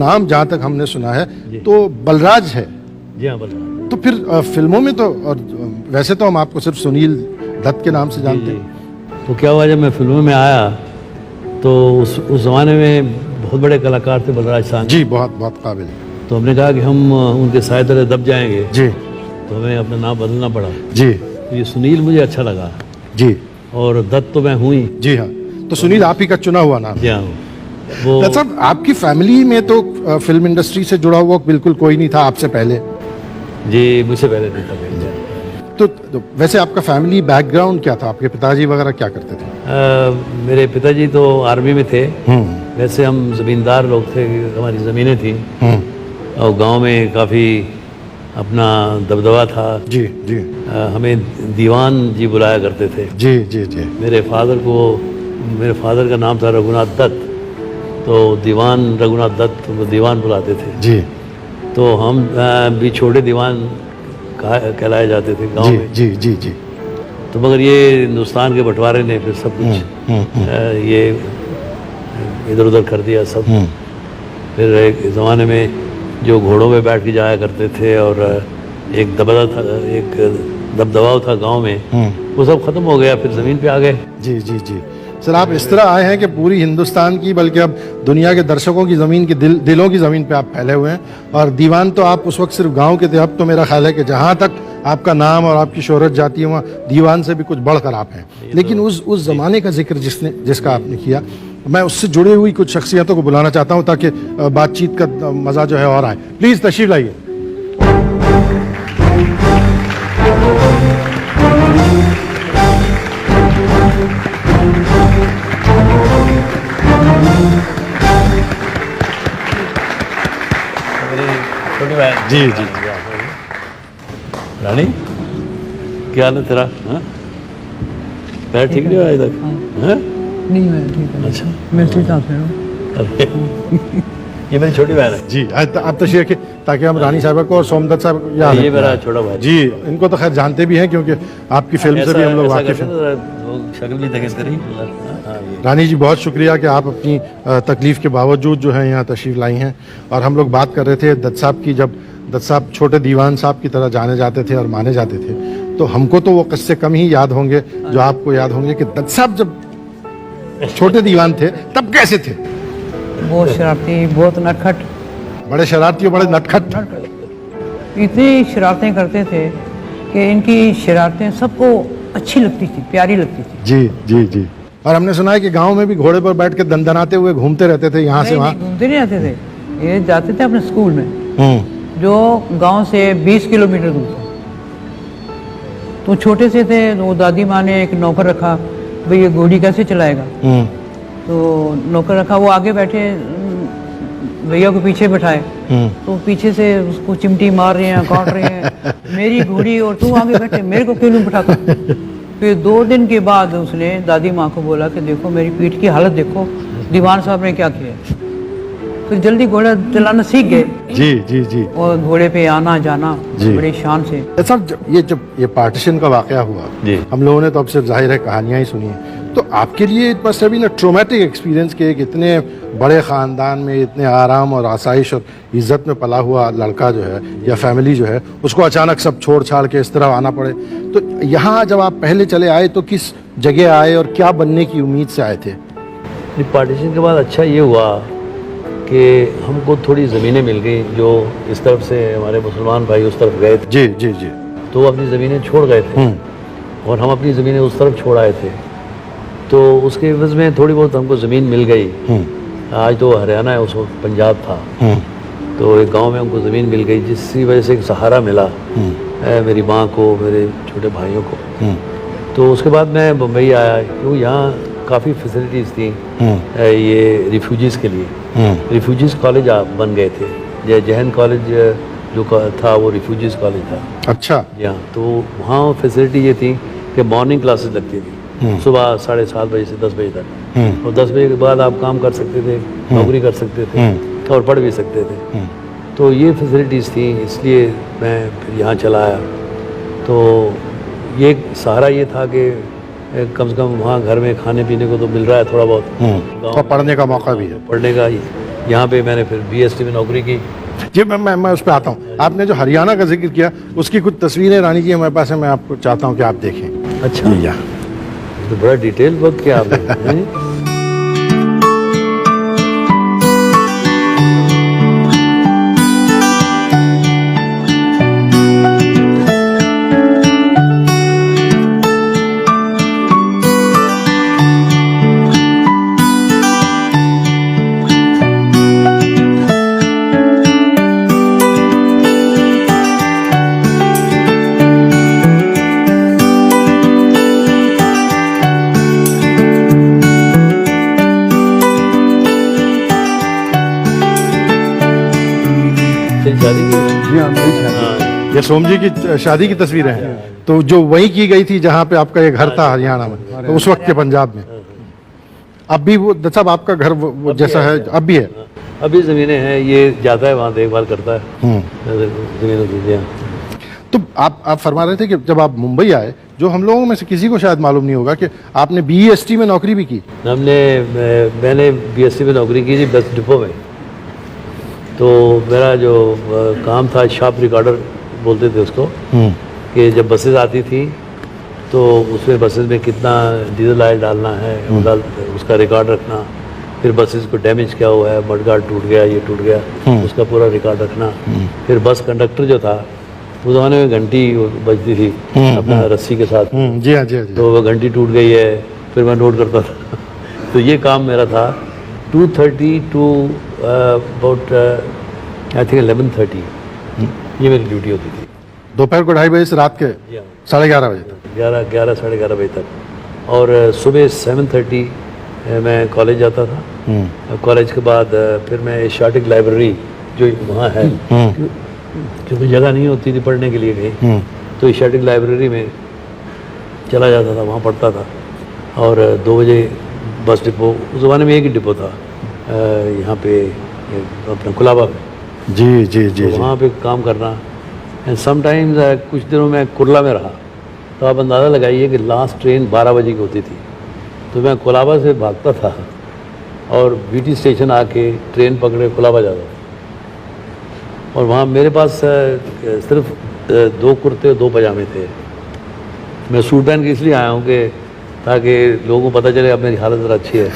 नाम जहाँ तक हमने सुना है तो बलराज है। जी हाँ, बलराज। तो फिर फिल्मों में तो और वैसे तो हम आपको सिर्फ सुनील दत्त के नाम से जानते हैं। तो क्या हुआ, जब मैं फिल्मों में आया तो उस ज़माने में बहुत बड़े कलाकार थे बलराज साहब। जी, बहुत बहुत काबिल। तो हमने कहा कि हम उनके साए तले दब जाएंगे, जी, तो हमें अपना नाम बदलना पड़ा। जी, तो ये सुनील मुझे अच्छा लगा, जी, और दत्त तो मैं हूँ ही। जी हाँ। तो सुनील आप ही का चुना हुआ नाम। जी हाँ। वो दत्त साहब, आपकी फैमिली में तो फिल्म इंडस्ट्री से जुड़ा हुआ बिल्कुल कोई नहीं था आपसे पहले। जी, मुझसे पहले नहीं था कहीं। तो वैसे आपका फैमिली बैकग्राउंड क्या था? आपके पिताजी वगैरह क्या करते थे? मेरे पिताजी तो आर्मी में थे। वैसे हम ज़मींदार लोग थे, हमारी ज़मीनें थी और गांव में काफ़ी अपना दबदबा था। जी, जी, हमें दीवान जी बुलाया करते थे। जी, जी, जी, मेरे फादर का नाम था रघुनाथ दत्त, तो दीवान रघुनाथ दत्त वो दीवान बुलाते थे। जी, तो हम भी छोटे दीवान कहलाए जाते थे गांव जी, में। जी, जी, जी। तो मगर ये हिंदुस्तान के बंटवारे ने फिर सब कुछ ये इधर उधर कर दिया सब। फिर एक ज़माने में जो घोड़ों पे बैठ के जाया करते थे और एक दबदबा था गांव में, वो सब खत्म हो गया, फिर ज़मीन पे आ गए। जी, जी, जी। सर, आप इस तरह आए हैं कि पूरी हिंदुस्तान की, बल्कि अब दुनिया के दर्शकों की ज़मीन की, दिलों की ज़मीन पे आप फैले हुए हैं। और दीवान तो आप उस वक्त सिर्फ गांव के थे, अब तो मेरा ख्याल है कि जहां तक आपका नाम और आपकी शोहरत जाती है वहाँ दीवान से भी कुछ बढ़कर आप हैं। लेकिन उस ज़माने का जिक्र जिसका आपने किया, मैं उससे जुड़ी हुई कुछ शख्सियतों को बुलाना चाहता हूँ ताकि बातचीत का मज़ा जो है और आए। प्लीज़ तशरीफ लाइए। जी, जी, रानी, क्या हाल है तेरा? हाँ? पैर ठीक नहीं हुआ अभी तक? हाँ? नहीं, मैं ठीक है। अच्छा, मैं ठीक ठाक हूँ। अरे ये मेरी छोटी बहन है। जी। आप तशरीफ रखिए ताकि हम रानी साहबा को और सोमदत्त साहब को याद ये रखें। मेरा छोटा भाई। जी, इनको तो खैर जानते भी हैं क्योंकि आपकी फिल्म से भी हम लोग वाकिफ हैं। शक्ल भी देखें करी। रानी जी, बहुत शुक्रिया कि आप अपनी तकलीफ के बावजूद जो है यहाँ तशरीफ लाई हैं। और हम लोग बात कर रहे थे दत्त साहब की, जब दत्त साहब छोटे दीवान साहब की तरह जाने जाते थे और माने जाते थे, तो हमको तो वो किस्से कम ही याद होंगे जो आपको याद होंगे कि दत्त साहब जब छोटे दीवान थे तब कैसे थे। बहुत शरारती, बहुत नटखट, बड़े शरारती और बड़े नटखट। इतनी शरारतें करते थे कि इनकी शरारतें सबको अच्छी लगती थी, प्यारी लगती थी। जी, जी, जी। और हमने सुना है कि गांव में भी घोड़े पर बैठ के दंदनाते हुए घूमते रहते थे यहाँ से वहाँ। घूमते नहीं जाते थे, ये जाते थे अपने स्कूल में जो गांव से 20 किलोमीटर दूर था। तो छोटे से थे, वो दादी माँ ने एक नौकर रखा, भाई ये घोड़ी कैसे चलाएगा। तो नौकर रखा, वो आगे बैठे, भैया को पीछे बैठाए, तो पीछे से उसको चिमटी मार रहे हैं, काट रहे हैं, मेरी घोड़ी और तू आगे बैठे, मेरे को क्यों नहीं बैठाता। फिर 2 दिन के बाद उसने दादी माँ को बोला कि देखो मेरी पीठ की हालत देखो, दीवान साहब ने क्या किया। फिर जल्दी घोड़ा चलाना सीख गए। जी, जी, जी। और घोड़े पे आना जाना जी। बड़ी शान से। साहब, जब ये पार्टीशन का वाकया हुआ, जी। हम लोगों ने तो अब सिर्फ जाहिर है कहानियां ही सुनी हैं, तो आपके लिए it must have been a traumatic experience कि एक इतने बड़े ख़ानदान में इतने आराम और आसाइश और इज्जत में पला हुआ लड़का जो है या फैमिली जो है, उसको अचानक सब छोड़ छाड़ के इस तरह आना पड़े। तो यहाँ जब आप पहले चले आए तो किस जगह आए और क्या बनने की उम्मीद से आए थे? पार्टीशन के बाद अच्छा ये हुआ कि हमको थोड़ी ज़मीनें मिल गई, जो इस तरफ से हमारे मुसलमान भाई उस तरफ गए थे। जी, जी, जी। तो वो अपनी ज़मीनें छोड़ गए थे और हम अपनी ज़मीनें उस तरफ छोड़ आए थे। तो उसके एवज़ में थोड़ी बहुत हमको ज़मीन मिल गई। आज तो हरियाणा है, उस वक्त पंजाब था। तो एक गांव में हमको ज़मीन मिल गई, जिसकी वजह से एक सहारा मिला मेरी माँ को, मेरे छोटे भाइयों को। तो उसके बाद मैं बम्बई आया, क्यों यहाँ काफ़ी फैसिलिटीज़ थी ये रिफ्यूजीज़ के लिए। रिफ्यूजीज़ कॉलेज बन गए थे। जहन कॉलेज जो था वो रिफ्यूजीज़ कॉलेज था। अच्छा। जी हाँ। तो वहाँ फैसिलिटी ये थी कि मॉर्निंग क्लासेस लगती थी सुबह 7:30 बजे से 10 बजे तक, और 10 बजे के बाद आप काम कर सकते थे, नौकरी कर सकते थे और पढ़ भी सकते थे। तो ये फैसिलिटीज़ थी, इसलिए मैं फिर यहाँ चला आया। तो ये सहारा ये था कि कम से कम वहाँ घर में खाने पीने को तो मिल रहा है थोड़ा बहुत, और पढ़ने का मौका भी है। पढ़ने का यहाँ पे मैंने फिर बीएसटी में नौकरी की। जी मैं उस पर आता हूँ। आपने जो हरियाणा का जिक्र किया उसकी कुछ तस्वीरें रानी जी हमारे पास है, मैं आपको चाहता हूँ कि आप देखें। अच्छा, जी, या तो बड़ा डिटेल वर्क किया आपने हैं? तेरी शादी की? हाँ, ये सोम जी की शादी की तस्वीरें हैं, तो जो वही की गई थी जहाँ पे आपका ये घर था हरियाणा में, तो उस वक्त के पंजाब में। अब भी वो साहब आपका घर वो जैसा है अब भी है? अभी ज़मीनें हैं, ये जाता है वहाँ देखभाल करता है ज़मीनों की। हाँ। तो आप फरमा रहे थे कि जब आप मुंबई आए, जो हम लोगों में से किसी को शायद मालूम नहीं होगा कि आपने बीएसटी में नौकरी भी की। मैंने बीएसटी में नौकरी की थी बस डिपो में। तो मेरा जो काम था, शॉप रिकॉर्डर बोलते थे उसको, कि जब बसेस आती थी तो उसमें बसेस में कितना डीजल ऑयल डालना है, उसका रिकॉर्ड रखना, फिर बसेस को डैमेज क्या हुआ है, मडगार्ड टूट गया, ये टूट गया, उसका पूरा रिकॉर्ड रखना। फिर बस कंडक्टर जो था, उस ज़माने में घंटी बजती थी अपना रस्सी के साथ। जी हाँ, जी हाँ, जी। तो वो घंटी टूट गई है, फिर मैं नोट करता था। तो ये काम मेरा था 2:30 टू अबाउट आई थिंक 11:30, ये मेरी ड्यूटी होती थी। दोपहर को 2:30 बजे से रात के 11:30 बजे तक? 11 साढ़े 11 बजे तक। और सुबह 7:30 मैं कॉलेज जाता था। कॉलेज के बाद फिर मैं एशियाटिक लाइब्रेरी जो वहाँ है, क्योंकि जगह नहीं होती थी पढ़ने के लिए कहीं, तो एशियाटिक लाइब्रेरी में चला जाता था, वहाँ पढ़ता था। और 2 बजे बस डिपो, उस ज़माने में एक ही डिपो था यहाँ पे अपना कुलाबा में। जी जी जी, तो वहाँ पे काम करना। एंड समटाइम्स कुछ दिनों में कुरला में रहा, तो आप अंदाज़ा लगाइए कि लास्ट ट्रेन 12 बजे की होती थी। तो मैं कुलाबा से भागता था और बीटी स्टेशन आके ट्रेन पकड़े कुलाबा जाता था। और वहाँ मेरे पास सिर्फ 2 कुर्ते और 2 पजामे थे। मैं सूट पहन के इसलिए आया हूँ कि ताकि लोगों को पता चले अब मेरी हालत ज़रा अच्छी है।